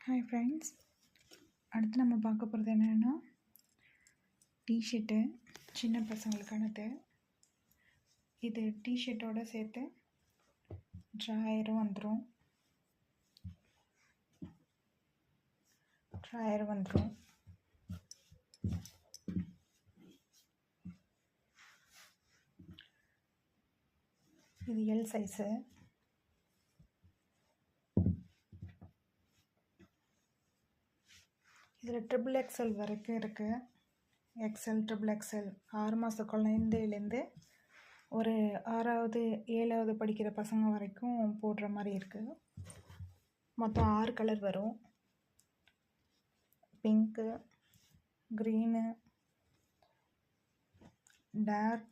Hi friends, அடுத்து நம்ம பார்க்க போகிறது என்னென்னா டிஷர்ட்டு சின்ன பசங்களுக்கானது. இது டிஷர்ட்டோடு சேர்த்து ட்ராயரும் வந்துடும். இது எல் சைஸு. இதில் ட்ரிபிள் எக்ஸ்எல் வரைக்கும் இருக்குது. எக்ஸ்எல், ட்ரிபிள் எக்ஸ்எல் 6 மாத குழந்தைலேருந்து ஒரு 6வது 7வது படிக்கிற பசங்க வரைக்கும் போடுற மாதிரி இருக்குது. மொத்தம் 6 கலர் வரும். Pink, green, dark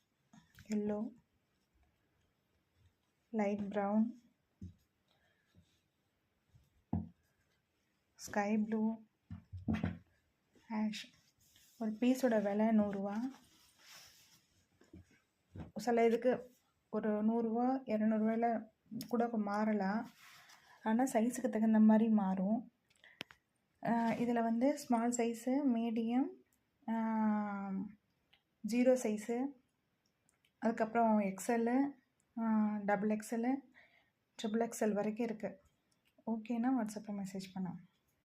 yellow, light brown, sky blue, ash. ஒரு பீஸோட விலை 100 ரூபா. சில இதுக்கு ஒரு 100 ரூபா 200 ரூபாயில் கூட மாறலாம், ஆனால் சைஸுக்கு தகுந்த மாதிரி மாறும். இதில் வந்து ஸ்மால் சைஸு, மீடியம், 0 சைஸு, அதுக்கப்புறம் XL, double XL, triple XL வரைக்கும் இருக்குது. ஓகேனா வாட்ஸ்அப்பில் மெசேஜ் பண்ணேன்.